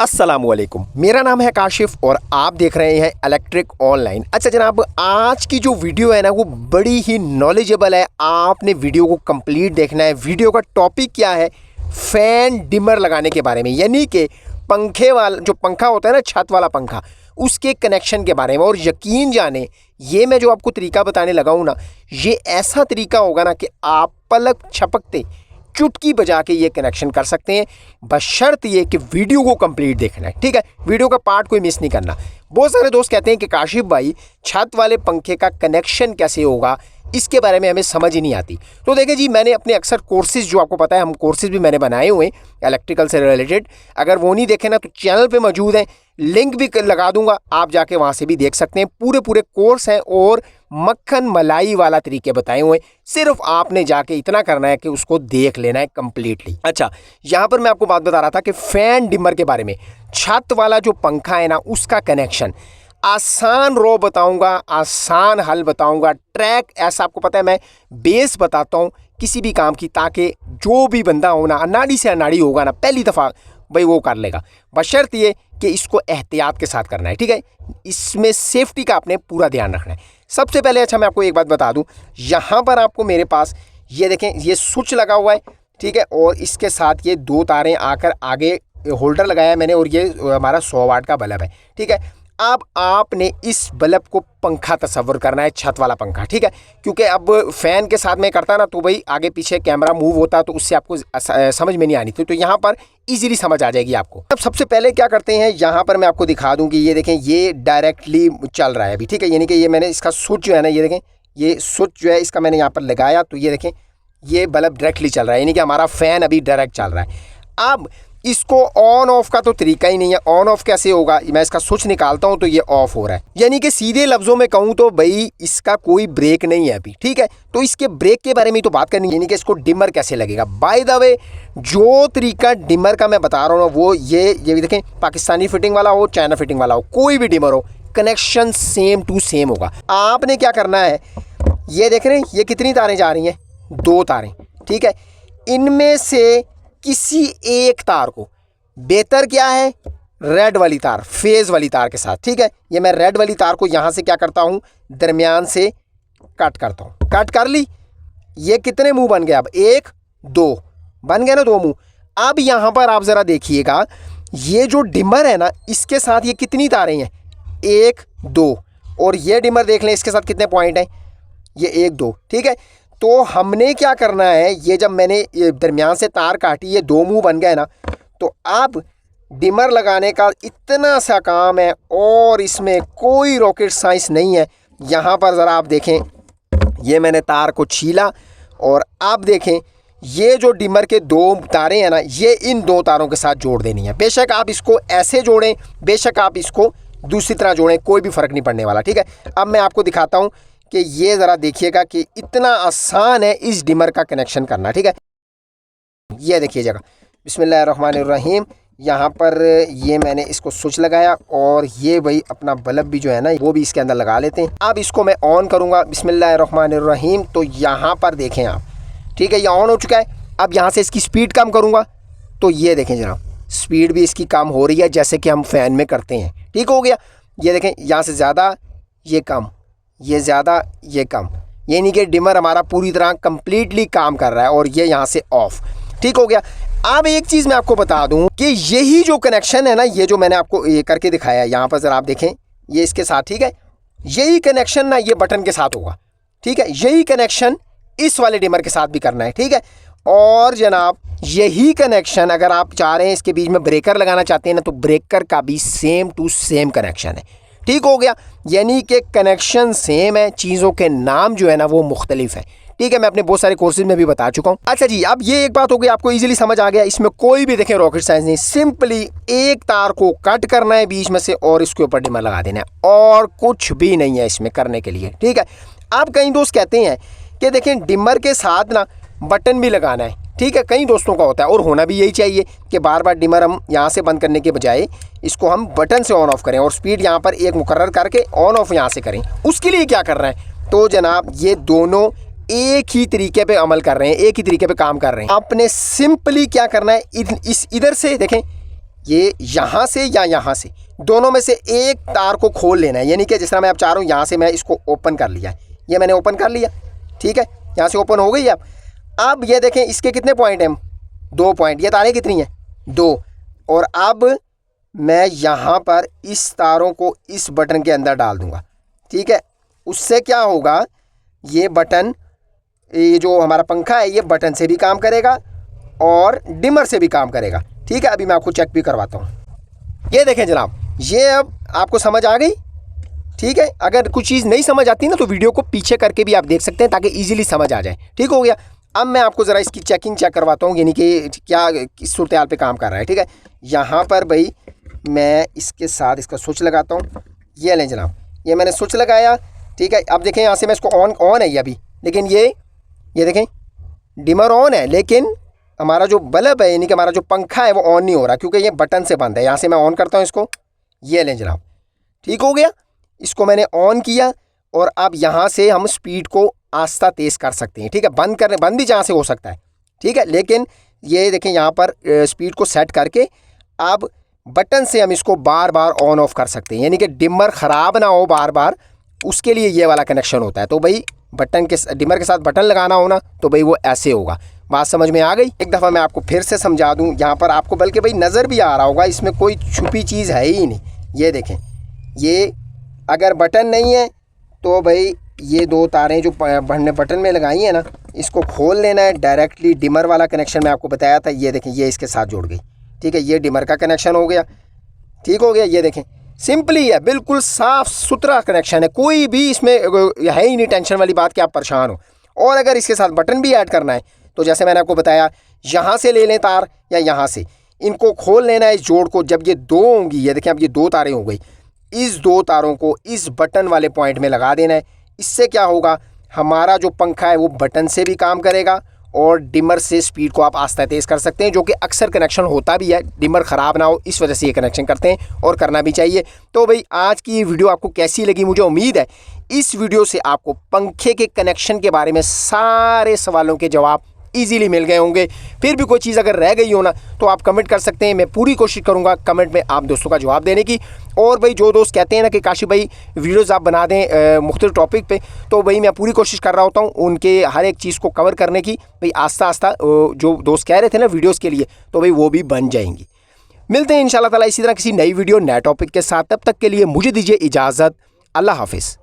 अस्सलामुअलैकुम, मेरा नाम है काशिफ और आप देख रहे हैं इलेक्ट्रिक ऑनलाइन। अच्छा जनाब, आज की जो वीडियो है ना वो बड़ी ही नॉलेजेबल है। आपने वीडियो को कंप्लीट देखना है। वीडियो का टॉपिक क्या है? फ़ैन डिमर लगाने के बारे में, यानी कि पंखे वाला जो पंखा होता है ना, छत वाला पंखा, उसके कनेक्शन के बारे में। और यकीन जाने ये मैं जो आपको तरीका बताने लगा हूँ ना, ये ऐसा तरीका होगा ना कि आप पलक झपकते चुटकी बजा के ये कनेक्शन कर सकते हैं, बशर्त ये कि वीडियो को कंप्लीट देखना है। ठीक है, वीडियो का पार्ट कोई मिस नहीं करना। बहुत सारे दोस्त कहते हैं कि काशिफ भाई छत वाले पंखे का कनेक्शन कैसे होगा, इसके बारे में हमें समझ ही नहीं आती। तो देखिए जी, मैंने अपने अक्सर कोर्सेज जो आपको पता है, हम कोर्सेज भी मैंने बनाए हुए हैं इलेक्ट्रिकल से रिलेटेड। अगर वो नहीं देखे ना तो चैनल पे मौजूद हैं, लिंक भी लगा दूंगा, आप जाके वहाँ से भी देख सकते हैं। पूरे कोर्स हैं और मक्खन मलाई वाला तरीके बताए हुए हैं। सिर्फ आपने जाके इतना करना है कि उसको देख लेना है कंप्लीटली। अच्छा, यहाँ पर मैं आपको बात बता रहा था कि फ़ैन डिमर के बारे में। छत वाला जो पंखा है ना, उसका कनेक्शन आसान रो बताऊंगा, आसान हल बताऊंगा। ट्रैक ऐसा आपको पता है, मैं बेस बताता हूँ किसी भी काम की, ताकि जो भी बंदा हो ना, अनाड़ी से अनाड़ी होगा ना, पहली दफ़ा भाई वो कर लेगा। बशर्त ये कि इसको एहतियात के साथ करना है। ठीक है, इसमें सेफ्टी का आपने पूरा ध्यान रखना है। सबसे पहले अच्छा मैं आपको एक बात बता दूं, यहाँ पर आपको मेरे पास ये देखें, ये स्विच लगा हुआ है। ठीक है, और इसके साथ ये दो तारें आकर आगे होल्डर लगाया है मैंने, और ये हमारा 100 वाट का बल्ब है। ठीक है, अब आपने इस बल्ब को पंखा तस्वर करना है, छत वाला पंखा। ठीक है, क्योंकि अब फ़ैन के साथ में करता ना तो भाई आगे पीछे कैमरा मूव होता तो उससे आपको समझ में नहीं आनी थी। तो यहाँ पर इजीली समझ आ जाएगी आपको। अब सबसे पहले क्या करते हैं, यहाँ पर मैं आपको दिखा दूँ कि ये देखें, ये डायरेक्टली चल रहा है अभी। ठीक है, यानी कि ये मैंने इसका स्विच जो है ना, ये देखें, ये स्विच जो है इसका मैंने यहाँ पर लगाया, तो ये देखें ये बल्ब डायरेक्टली चल रहा है, यानी कि हमारा फ़ैन अभी डायरेक्ट चल रहा है। अब इसको ऑन ऑफ का तो तरीका ही नहीं है। ऑन ऑफ कैसे होगा? मैं इसका स्विच निकालता हूं तो ये ऑफ हो रहा है, यानी कि सीधे लफ्जों में कहूं तो भाई इसका कोई ब्रेक नहीं है अभी। ठीक है, तो इसके ब्रेक के बारे में तो बात करनी है, यानी कि इसको डिमर कैसे लगेगा। बाय द वे, जो तरीका डिमर का मैं बता रहा हूँ वो ये भी देखें, पाकिस्तानी फिटिंग वाला हो, चाइना फिटिंग वाला हो, कोई भी डिमर हो, कनेक्शन सेम टू सेम होगा। आपने क्या करना है, ये देख रहे हैं ये कितनी तारें जा रही हैं? 2 तारें। ठीक है, इनमें से किसी एक तार को, बेहतर क्या है, रेड वाली तार, फेज वाली तार के साथ। ठीक है, ये मैं रेड वाली तार को यहाँ से क्या करता हूँ, दरमियान से कट करता हूँ। कट कर ली, ये कितने मुंह बन गए? अब 1 2 बन गए ना, 2 मुंह। अब यहाँ पर आप ज़रा देखिएगा, ये जो डिमर है ना, इसके साथ ये कितनी तारें हैं? 1 2। और ये डिमर देख लें, इसके साथ कितने पॉइंट हैं? ये 1 2। ठीक है, तो हमने क्या करना है, ये जब मैंने ये दरमियान से तार काटी, ये 2 मुंह बन गए ना, तो अब डिमर लगाने का इतना सा काम है और इसमें कोई रॉकेट साइंस नहीं है। यहाँ पर ज़रा आप देखें, ये मैंने तार को छीला और आप देखें ये जो डिमर के 2 तारें हैं ना, ये इन 2 तारों के साथ जोड़ देनी है। बेशक आप इसको ऐसे जोड़ें, बेशक आप इसको दूसरी तरह जोड़ें, कोई भी फ़र्क नहीं पड़ने वाला। ठीक है, अब मैं आपको दिखाता हूँ कि ये ज़रा देखिएगा कि इतना आसान है इस डिमर का कनेक्शन करना। ठीक है, ये देखिए जगह, बिस्मिल्लाहिर्रहमानिर्रहीम। यहाँ पर ये मैंने इसको स्विच लगाया और ये भाई अपना बल्ब भी जो है ना वो भी इसके अंदर लगा लेते हैं। अब इसको मैं ऑन करूँगा, बिस्मिल्लाहिर्रहमानिर्रहीम। तो यहाँ पर देखें आप, ठीक है, ये ऑन हो चुका है। अब यहाँ से इसकी स्पीड कम करूँगा तो ये देखें जनाब, स्पीड भी इसकी कम हो रही है, जैसे कि हम फ़ैन में करते हैं। ठीक हो गया, ये देखें, यहाँ से ज़्यादा, ये कम, ये ज़्यादा, ये कम, यानी कि डिमर हमारा पूरी तरह कंप्लीटली काम कर रहा है। और ये यहाँ से ऑफ। ठीक हो गया। अब एक चीज़ मैं आपको बता दूं कि यही जो कनेक्शन है ना, ये जो मैंने आपको ये करके दिखाया है, यहाँ पर ज़रा आप देखें, ये इसके साथ, ठीक है, यही कनेक्शन ना ये बटन के साथ होगा। ठीक है, यही कनेक्शन इस वाले डिमर के साथ भी करना है। ठीक है, और जनाब यही कनेक्शन अगर आप चाह रहे हैं इसके बीच में ब्रेकर लगाना चाहते हैं ना, तो ब्रेकर का भी सेम टू सेम कनेक्शन है। ठीक हो गया, यानी कि कनेक्शन सेम है, चीज़ों के नाम जो है ना वो मुख्तलिफ है। ठीक है, मैं अपने बहुत सारे कोर्सेज में भी बता चुका हूँ। अच्छा जी, अब ये एक बात हो गई, आपको इजीली समझ आ गया। इसमें कोई भी देखें रॉकेट साइंस नहीं, सिंपली एक तार को कट करना है बीच में से और इसके ऊपर डिमर लगा देना है, और कुछ भी नहीं है इसमें करने के लिए। ठीक है, अब कई दोस्त कहते हैं कि देखें डिमर के साथ ना बटन भी लगाना है। ठीक है, कई दोस्तों का होता है और होना भी यही चाहिए कि बार बार डिमर हम यहाँ से बंद करने के बजाय इसको हम बटन से ऑन ऑफ करें और स्पीड यहाँ पर एक मुकर्रर करके ऑन ऑफ यहाँ से करें। उसके लिए क्या करना है, तो जनाब ये दोनों एक ही तरीके पे अमल कर रहे हैं, एक ही तरीके पे काम कर रहे हैं। आपने सिंपली क्या करना है, इस इधर से देखें, ये यहाँ से या यहाँ से दोनों में से एक तार को खोल लेना है। यानी कि जिस तरह मैं अब चाह रहा हूँ यहाँ से मैं इसको ओपन कर लिया, ये मैंने ओपन कर लिया, ठीक है, यहाँ से ओपन हो गई। अब ये देखें इसके कितने पॉइंट हैं, 2 पॉइंट। ये तारें कितनी हैं, 2। और अब मैं यहाँ पर इस तारों को इस बटन के अंदर डाल दूँगा, ठीक है। उससे क्या होगा, ये बटन, ये जो हमारा पंखा है ये बटन से भी काम करेगा और डिमर से भी काम करेगा, ठीक है। अभी मैं आपको चेक भी करवाता हूँ। ये देखें जनाब, ये अब आपको समझ आ गई, ठीक है। अगर कुछ चीज़ नहीं समझ आती ना तो वीडियो को पीछे करके भी आप देख सकते हैं ताकि इजीली समझ आ जाए, ठीक हो गया। अब मैं आपको ज़रा इसकी चेक करवाता हूँ, यानी कि क्या इस सूरत हाल पे काम कर रहा है, ठीक है। यहाँ पर भाई मैं इसके साथ इसका स्विच लगाता हूँ। ये लें जनाब, ये मैंने स्विच लगाया, ठीक है। अब देखें यहाँ से मैं इसको ऑन है ये अभी, लेकिन ये देखें डिमर ऑन है, लेकिन हमारा जो बल्ब है यानी कि हमारा जो पंखा है वो ऑन नहीं हो रहा क्योंकि ये बटन से बंद है। यहाँ से मैं ऑन करता हूँ इसको, ये लें जनाब, ठीक हो गया। इसको मैंने ऑन किया और अब यहाँ से हम स्पीड को आस्ता तेज़ कर सकते हैं, ठीक है। बंद भी जहाँ से हो सकता है, ठीक है। लेकिन ये देखें यहाँ पर स्पीड को सेट करके अब बटन से हम इसको बार बार ऑन ऑफ कर सकते हैं, यानी कि डिमर ख़राब ना हो बार बार, उसके लिए ये वाला कनेक्शन होता है। तो भाई बटन के डिमर के साथ बटन लगाना हो ना तो भाई वो ऐसे होगा। बात समझ में आ गई? एक दफ़ा मैं आपको फिर से समझा दूं, यहाँ पर आपको बल्कि भाई नज़र भी आ रहा होगा, इसमें कोई छुपी चीज़ है ही नहीं। ये देखें, ये अगर बटन नहीं है तो भाई ये 2 तारें जो बटन में लगाई हैं ना, इसको खोल लेना है डायरेक्टली। डिमर वाला कनेक्शन मैं आपको बताया था, ये देखें ये इसके साथ जुड़ गई, ठीक है। ये डिमर का कनेक्शन हो गया, ठीक हो गया। ये देखें सिंपली है, बिल्कुल साफ़ सुथरा कनेक्शन है, कोई भी इसमें है ही नहीं टेंशन वाली बात कि आप परेशान हो। और अगर इसके साथ बटन भी ऐड करना है तो जैसे मैंने आपको बताया, यहाँ से ले लें तार या यहाँ से, इनको खोल लेना है इस जोड़ को। जब ये 2 होंगी, ये देखें अब ये 2 तारें हो गई, इस 2 तारों को इस बटन वाले पॉइंट में लगा देना है। इससे क्या होगा, हमारा जो पंखा है वो बटन से भी काम करेगा और डिमर से स्पीड को आप आस्ता तेज़ कर सकते हैं, जो कि अक्सर कनेक्शन होता भी है। डिमर ख़राब ना हो इस वजह से ये कनेक्शन करते हैं और करना भी चाहिए। तो भाई आज की ये वीडियो आपको कैसी लगी? मुझे उम्मीद है इस वीडियो से आपको पंखे के कनेक्शन के बारे में सारे सवालों के जवाब इजीली मिल गए होंगे। फिर भी कोई चीज़ अगर रह गई हो ना तो आप कमेंट कर सकते हैं, मैं पूरी कोशिश करूंगा कमेंट में आप दोस्तों का जवाब देने की। और भाई जो दोस्त कहते हैं ना कि काशिफ भाई वीडियोज़ आप बना दें मुख्तलिफ टॉपिक पे, तो भाई मैं पूरी कोशिश कर रहा होता हूँ उनके हर एक चीज़ को कवर करने की। भाई आस्ता आस्ता जो दोस्त कह रहे थे ना वीडियोज़ के लिए, तो भाई वो भी बन जाएंगी। मिलते हैं इंशाल्लाह ताला इसी तरह किसी नई वीडियो नए टॉपिक के साथ। तब तक के लिए मुझे दीजिए इजाज़त। अल्लाह हाफिज़।